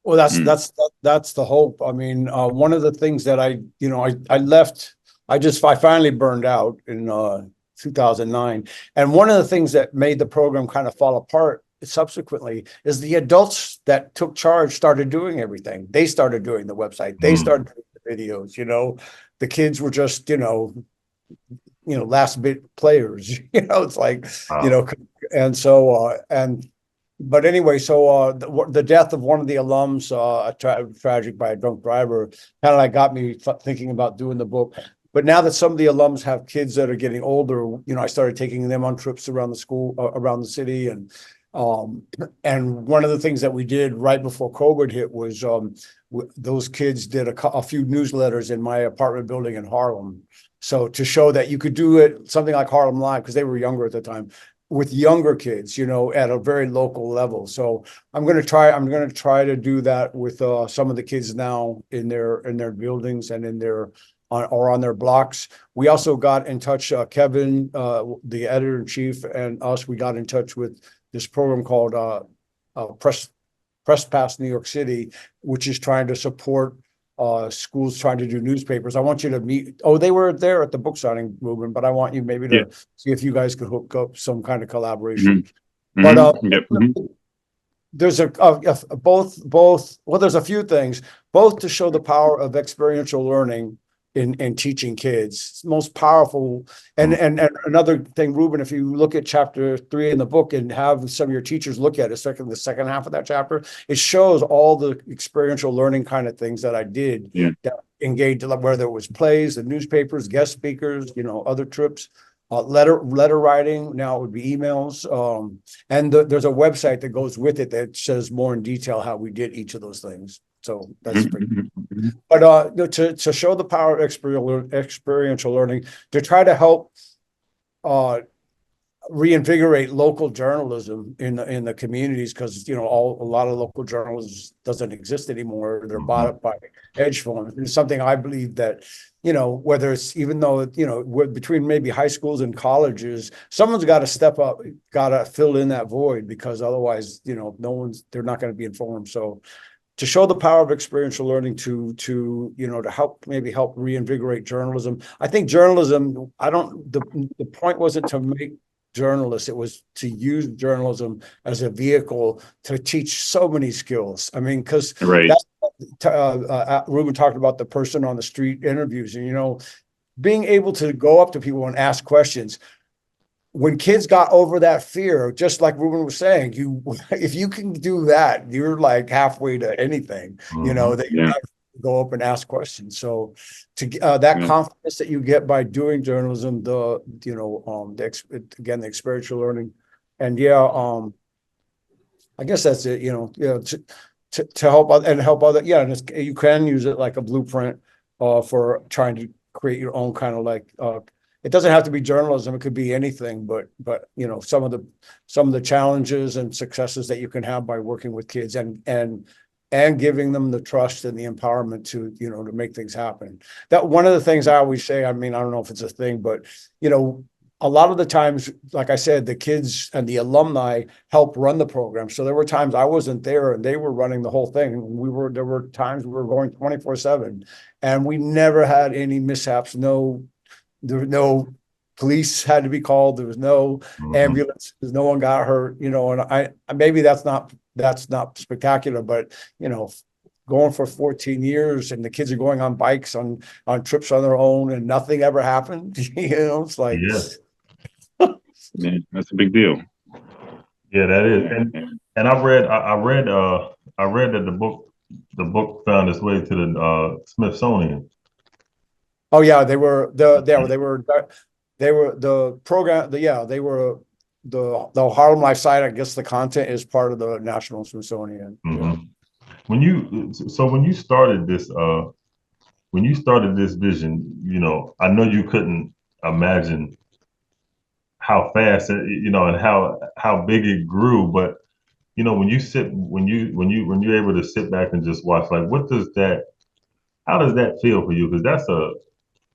Well, that's the hope. I mean, one of the things that I left, I finally burned out in 2009, and one of the things that made the program kind of fall apart subsequently is the adults that took charge started doing everything. They started doing the website. They started doing the videos. The kids were just last bit players. It's like and so but anyway, so the death of one of the alums, tragic by a drunk driver, kind of like got me thinking about doing the book. But now that some of the alums have kids that are getting older, I started taking them on trips around the school, around the city, and one of the things that we did right before COVID hit was those kids did a few newsletters in my apartment building in Harlem. So to show that you could do it, something like Harlem Live, because they were younger at the time, with younger kids, at a very local level. So I'm going to try to do that with some of the kids now in their buildings and on their blocks. We also got in touch, Kevin, the editor-in-chief, and us, we got in touch with this program called Press Pass New York City, which is trying to support schools trying to do newspapers. I want you to meet. Oh, they were there at the book signing, Reuben, but I want you maybe to see if you guys could hook up some kind of collaboration. But there's both. Well, there's a few things, both to show the power of experiential learning in teaching kids. It's most powerful. And another thing, Reuben, if you look at chapter 3 in the book and have some of your teachers look at it, the second half of that chapter, it shows all the experiential learning kind of things that I did that engaged, whether it was plays, the newspapers, guest speakers, other trips. Letter writing, now it would be emails, and there's a website that goes with it that says more in detail how we did each of those things. So that's pretty cool. But to show the power of experiential learning, to try to help reinvigorate local journalism in the communities, because a lot of local journalism doesn't exist anymore. They're bought up by hedge funds. It's something I believe that whether it's, even though between maybe high schools and colleges, someone's got to step up, got to fill in that void, because otherwise they're not going to be informed. So to show the power of experiential learning, to help reinvigorate journalism. I think journalism, the point wasn't to make journalists, it was to use journalism as a vehicle to teach so many skills. I mean, because Reuben talked about the person on the street interviews, and being able to go up to people and ask questions. When kids got over that fear, just like Reuben was saying, if you can do that, you're like halfway to anything. That you have to go up and ask questions. So to that confidence that you get by doing journalism, the experiential learning, and I guess that's it. To help other, and you can use it like a blueprint for trying to create your own kind of like. It doesn't have to be journalism; it could be anything. But some of the challenges and successes that you can have by working with kids and giving them the trust and the empowerment to make things happen. That one of the things I always say. I mean, I don't know if it's a thing, but a lot of the times, like I said, the kids and the alumni help run the program. So there were times I wasn't there and they were running the whole thing. There were times we were going 24/7, and we never had any mishaps. There were no police had to be called. There was no ambulance. No one got hurt. And maybe that's not spectacular, but going for 14 years and the kids are going on bikes on trips on their own and nothing ever happened. It's like, man, that's a big deal. Yeah, that is. And I read that the book found its way to the Smithsonian. Oh yeah, they were the program. They were the Harlem Life site. I guess the content is part of the National Smithsonian. Mm-hmm. When you started this vision, I know you couldn't imagine how fast and how big it grew, but when you're able to sit back and just watch, like, how does that feel for you? Because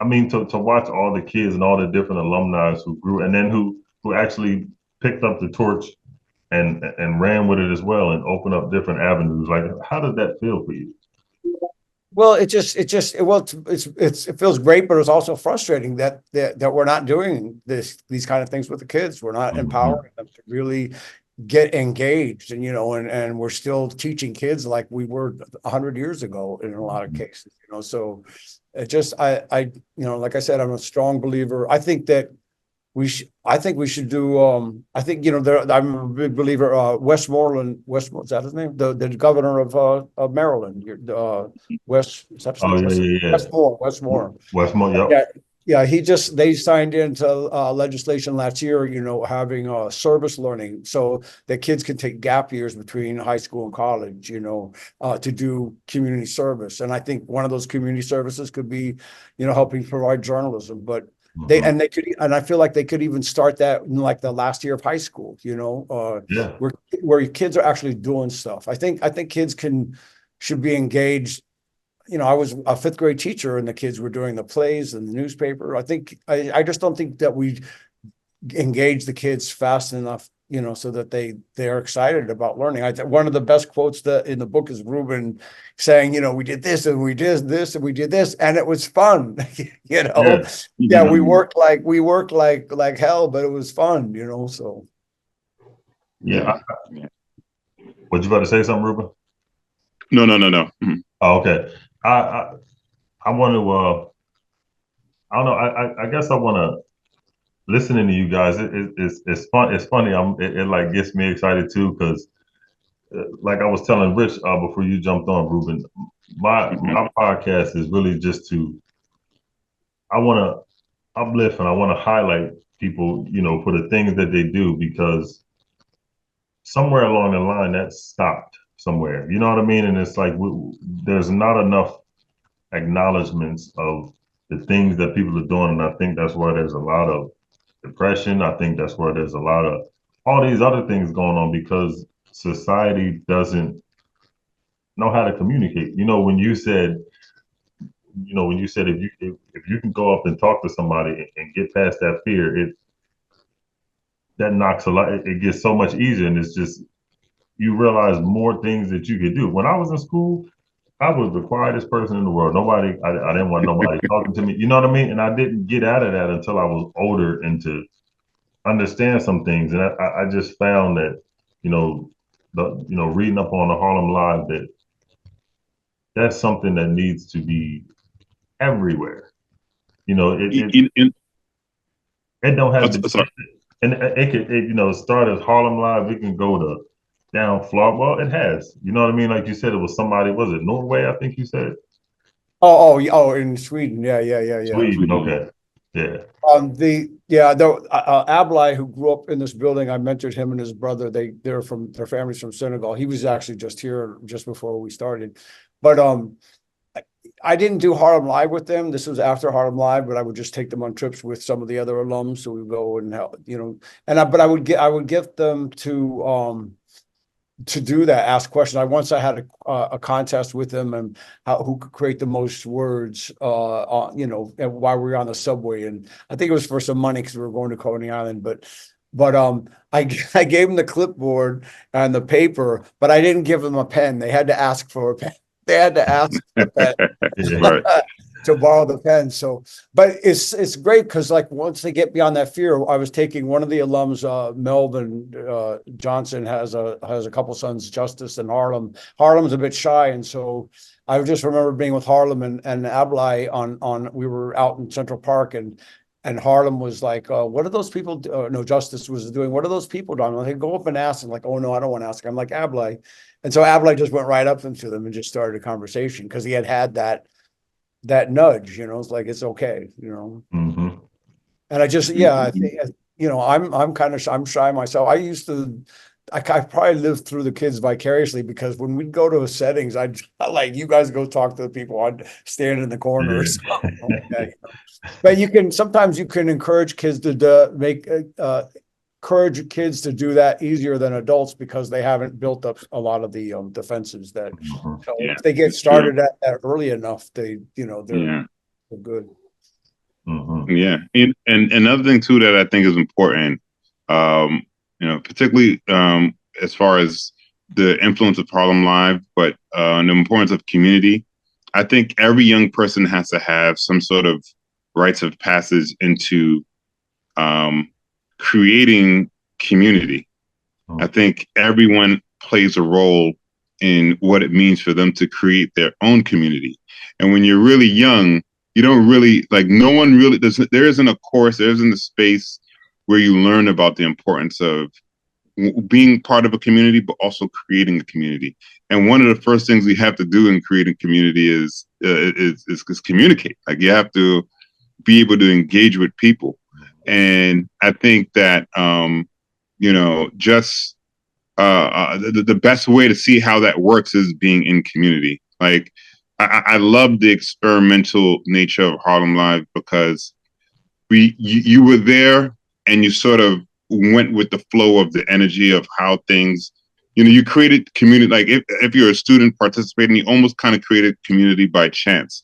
to watch all the kids and all the different alumni who grew and then who actually picked up the torch and ran with it as well and opened up different avenues. Like, how does that feel for you? Well, it feels great, but it's also frustrating that we're not doing these kind of things with the kids. We're not empowering them to really get engaged, and we're still teaching kids like we were 100 years ago in a lot of cases. So it just like I said, I'm a strong believer. I think that we should do. I'm a big believer. Westmoreland, is that his name? The governor of Maryland. Westmore. Westmore. Yep. Yeah. They signed into legislation last year. Having service learning, so that kids can take gap years between high school and college. To do community service, and I think one of those community services could be, helping provide journalism, but. I feel like they could even start that in like the last year of high school, where kids are actually doing stuff. I think kids should be engaged. I was a 5th grade teacher and the kids were doing the plays and the newspaper. I just don't think that we engage the kids fast enough so that they're excited about learning. One of the best quotes in the book is Reuben saying, we did this and we did this and we did this, and it was fun. Yeah, we worked like hell, but it was fun. So yeah. Would you about to say something, Reuben? No. Mm-hmm. Oh, okay. I want to. I don't know. I guess I want to. Listening to you guys, it's fun. It's funny. It like gets me excited too, because like I was telling Rich before you jumped on, Reuben, my podcast is really just I want to uplift and I want to highlight people, for the things that they do, because somewhere along the line that stopped somewhere. You know what I mean? And it's like there's not enough acknowledgments of the things that people are doing, and I think that's why there's a lot of depression. I think that's where there's a lot of all these other things going on, because society doesn't know how to communicate. When you said if you can go up and talk to somebody and get past that fear, that knocks a lot. It gets so much easier, and it's just you realize more things that you could do. When I was in school, I was the quietest person in the world. I didn't want nobody talking to me. You know what I mean? And I didn't get out of that until I was older and to understand some things. And I just found that, reading up on the Harlem Live, that's something that needs to be everywhere. It don't have to be, and it could, start as Harlem Live. It can go to down Florida. Well, it has. You know what I mean? Like you said, it was somebody. Was it Norway? I think you said. Oh, in Sweden. Yeah. Sweden. Okay. Yeah. Ablai, who grew up in this building, I mentored him and his brother. Their family's from Senegal. He was actually just here just before we started, but I didn't do Harlem Live with them. This was after Harlem Live, but I would just take them on trips with some of the other alums. So we would go and help, but I would get them to do that, ask questions. I had a contest with them and who could create the most words, while we were on the subway. And I think it was for some money because we were going to Coney Island, but I gave them the clipboard and the paper, but I didn't give them a pen. They had to ask for a pen. They had to ask for a pen. Right. To borrow the pen. So, but it's great because like once they get beyond that fear, I was taking one of the alums, Melvin Johnson has a couple sons, Justice and Harlem. Harlem's a bit shy, and so I just remember being with Harlem and Ablai on we were out in Central Park and Harlem was like, what are those people no, Justice was doing, what are those people doing? Like, they go up and ask them, like, oh no, I don't want to ask. I'm like, Ablai. And so Ablai just went right up to them and just started a conversation because he had that nudge, it's like, it's okay, Mm-hmm. And I just, I think, I'm shy myself. I probably lived through the kids vicariously because when we'd go to settings, I'd like, you guys go talk to the people. I'd stand in the corners. But sometimes you can encourage kids to encourage kids to do that easier than adults because they haven't built up a lot of the defenses that if they get started at that early enough, they're good. Mm-hmm. Yeah. And another thing too that I think is important, particularly as far as the influence of Harlem Live, but the importance of community. I think every young person has to have some sort of rites of passage into creating community. I think everyone plays a role in what it means for them to create their own community. And when you're really young, you don't really, like, no one really, there isn't a course, there isn't a space where you learn about the importance of being part of a community, but also creating a community. And one of the first things we have to do in creating community is communicate. Like, you have to be able to engage with people. And I think that, the best way to see how that works is being in community. Like, I love the experimental nature of Harlem Live because you were there and you sort of went with the flow of the energy of how things, you created community. Like, if you're a student participating, you almost kind of created community by chance.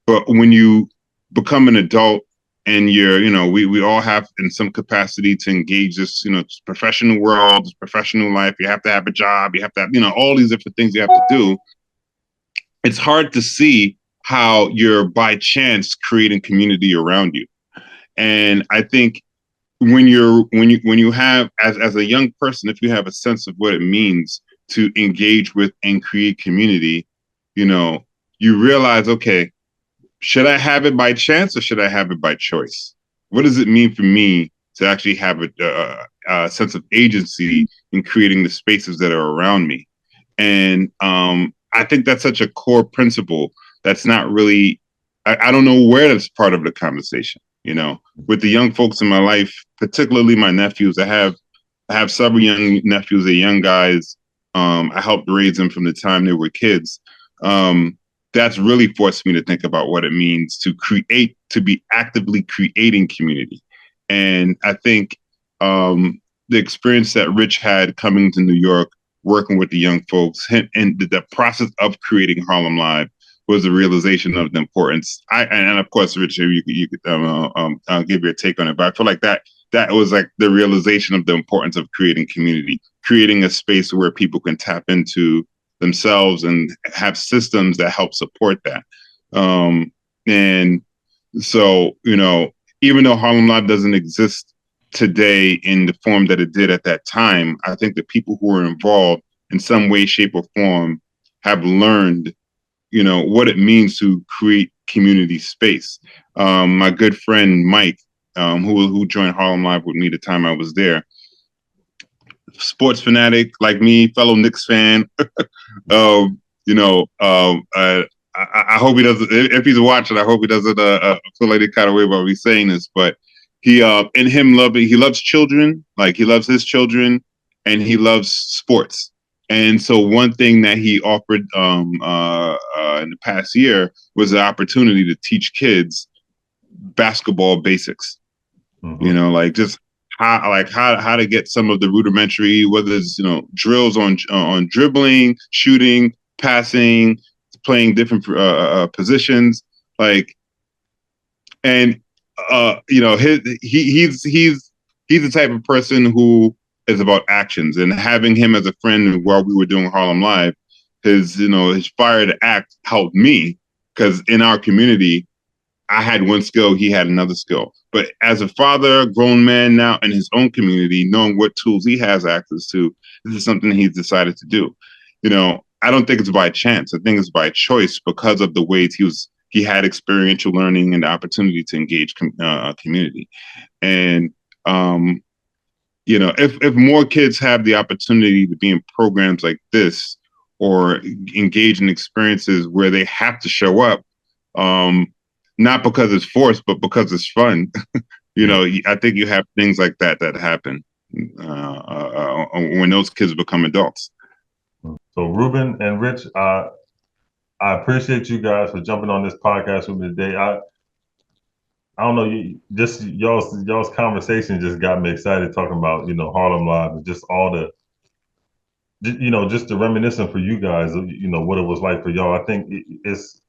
But when you become an adult and we all have in some capacity to engage this, professional world, this professional life. You have to have a job. You have to have, all these different things you have to do. It's hard to see how you're by chance creating community around you. And I think when you have as a young person, if you have a sense of what it means to engage with and create community, you realize, okay, should I have it by chance or should I have it by choice? What does it mean for me to actually have a sense of agency in creating the spaces that are around me? And I think that's such a core principle that's not really, I don't know where that's part of the conversation, with the young folks in my life, particularly my nephews. I have several young nephews, they're young guys. I helped raise them from the time they were kids. That's really forced me to think about what it means to be actively creating community. And I think the experience that Rich had coming to New York, working with the young folks, and the process of creating Harlem Live was a realization of the importance. And of course, Rich, you could give your take on it, but I feel like that was like the realization of the importance of creating community, creating a space where people can tap into themselves and have systems that help support that. And so, even though Harlem Live doesn't exist today in the form that it did at that time, I think the people who were involved in some way, shape, or form have learned, what it means to create community space. My good friend Mike, who joined Harlem Live with me the time I was there, sports fanatic like me, fellow Knicks fan. I hope he doesn't. If he's watching, I hope he doesn't feel any kind of way about me saying this. But he loves children, like he loves his children, and he loves sports. And so one thing that he offered in the past year was the opportunity to teach kids basketball basics. Mm-hmm. Like just how to get some of the rudimentary, whether it's drills on dribbling, shooting, passing, playing different positions, he's the type of person who is about actions, and having him as a friend while we were doing Harlem Live, his fire to act helped me, because in our community, I had one skill, he had another skill. But as a father, a grown man now in his own community, knowing what tools he has access to, this is something he's decided to do. I don't think it's by chance. I think it's by choice, because of the ways he had experiential learning and the opportunity to engage community. And if more kids have the opportunity to be in programs like this, or engage in experiences where they have to show up, not because it's forced, but because it's fun. I think you have things like that happen when those kids become adults. So Reuben and Rich, I appreciate you guys for jumping on this podcast with me today. I don't know, y'all's conversation just got me excited, talking about Harlem Live, and just all the just the reminiscing for you guys of what it was like for y'all. I think it's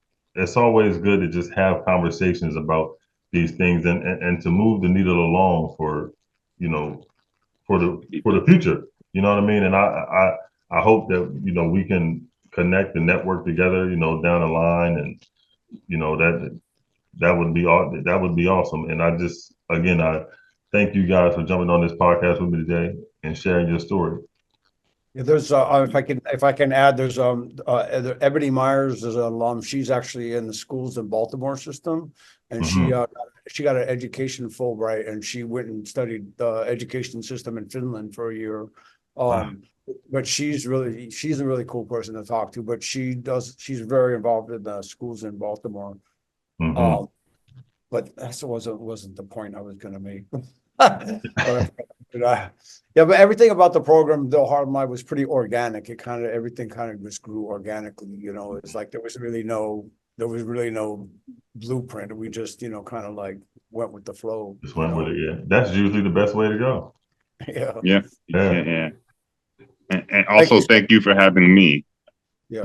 always good to just have conversations about these things, and to move the needle along for the future. You know what I mean? And I hope that we can connect and network together down the line, and that would be awesome. And I thank you guys for jumping on this podcast with me today and sharing your story. Yeah, there's if I can add, there's Ebony Myers is an alum. She's actually in the schools in Baltimore system, and she got an education Fulbright, and she went and studied the education system in Finland for a year. But she's a really cool person to talk to. But she's very involved in the schools in Baltimore. But that wasn't the point I was going to make. But everything about the program, though, Harlem Live, was pretty organic. Everything kind of just grew organically. It's like there was really no blueprint. We just kind of like went with the flow. Just went with it. Yeah, that's usually the best way to go. Yeah. And also, thank you for having me. Yeah.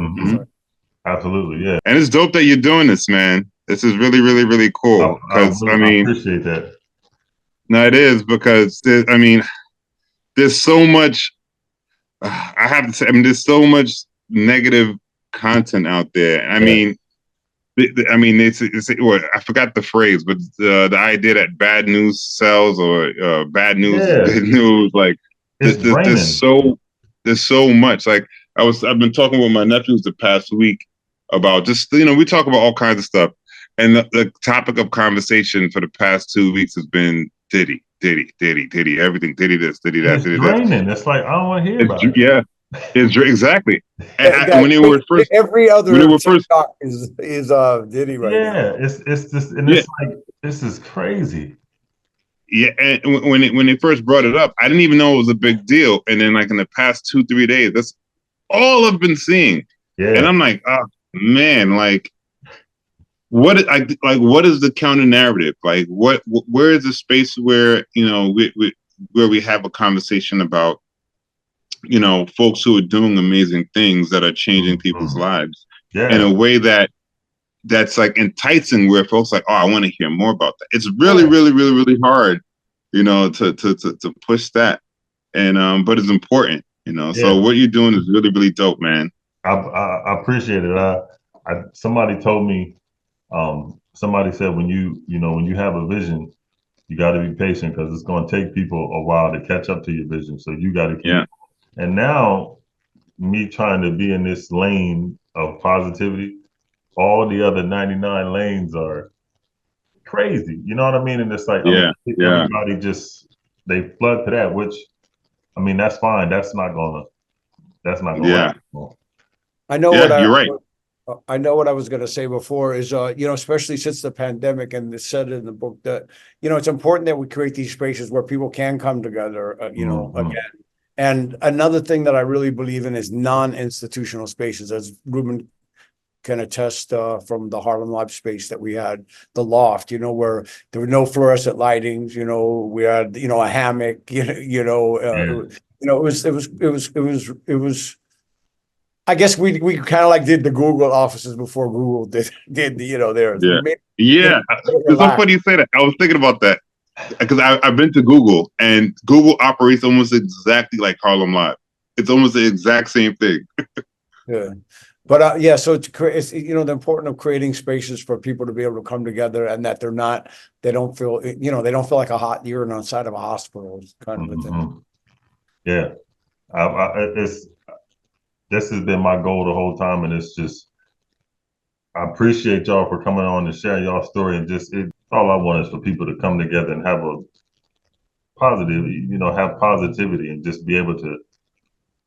Absolutely. Yeah. And it's dope that you're doing this, man. This is really, really, really cool. Because I mean, appreciate that. no, it is because there's so much. I have to say, I mean, there's so much negative content out there. I mean, it's what I forgot the phrase, but the idea that bad news sells or bad news is good news. Like there's so much. Like I've been talking with my nephews the past week about just we talk about all kinds of stuff, and the topic of conversation for the past 2 weeks has been Diddy, everything, Diddy this, Diddy that, it's Diddy draining. It's like I don't want to hear about it. Yeah, it's exactly. And when they were first, every other TikTok is Diddy right now. Yeah, it's just, and it's like, this is crazy. Yeah, and when they first brought it up, I didn't even know it was a big deal. And then, like in the past 2-3 days, that's all I've been seeing. Yeah, and I'm like, oh man, like what is the counter narrative? Like where is the space where where we have a conversation about folks who are doing amazing things that are changing people's lives in a way that's like enticing, where folks like, oh, I want to hear more about that. It's really, really, really, really hard, to push that. And but it's important, So what you're doing is really, really dope, man. I appreciate it. Somebody told me, somebody said when you have a vision, you got to be patient because it's going to take people a while to catch up to your vision. So you got to keep. Yeah. And now, me trying to be in this lane of positivity, all the other 99 lanes are crazy. You know what I mean? And it's like, everybody they flood to that, which, I mean, that's fine. That's not gonna last long. I know you're right. I know what I was going to say before is, especially since the pandemic, and it's said in the book that, it's important that we create these spaces where people can come together, again. And another thing that I really believe in is non-institutional spaces, as Reuben can attest from the Harlem Live space that we had, the loft, where there were no fluorescent lightings, we had, a hammock, it was. I guess we kind of like did the Google offices before Google did theirs. Yeah. It's so funny you say that. I was thinking about that because I've been to Google, and Google operates almost exactly like Harlem Live. It's almost the exact same thing. Yeah. But so it's the importance of creating spaces for people to be able to come together, and that they don't feel like you're inside of a hospital kind of a thing. Yeah. This has been my goal the whole time, and it's just, I appreciate y'all for coming on and sharing y'all story, and all I want is for people to come together and have a positive, have positivity, and just be able to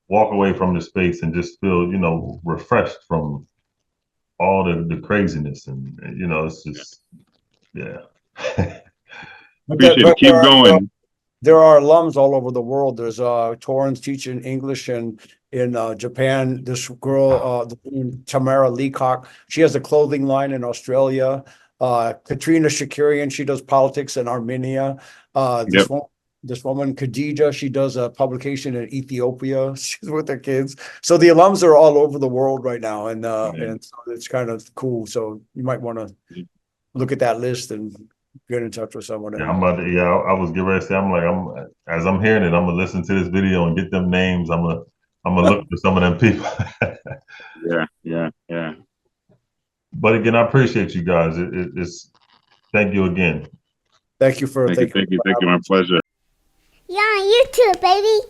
walk away from the space and just feel, refreshed from all the craziness, and it's just, Appreciate it. Keep going. There are alums all over the world. There's Torrens teaching English in Japan. This girl, Tamara Leacock, she has a clothing line in Australia. Katrina Shakirian, she does politics in Armenia. This woman, Khadija, she does a publication in Ethiopia. She's with her kids. So the alums are all over the world right now, and so it's kind of cool. So you might want to look at that list and get in touch with someone. Yeah, I was getting ready to say, as I'm hearing it, I'm gonna listen to this video and get them names. I'm gonna look for some of them people. Yeah. But again, I appreciate you guys. It's thank you again. Thank you. Thank you. My pleasure. You're on YouTube, baby.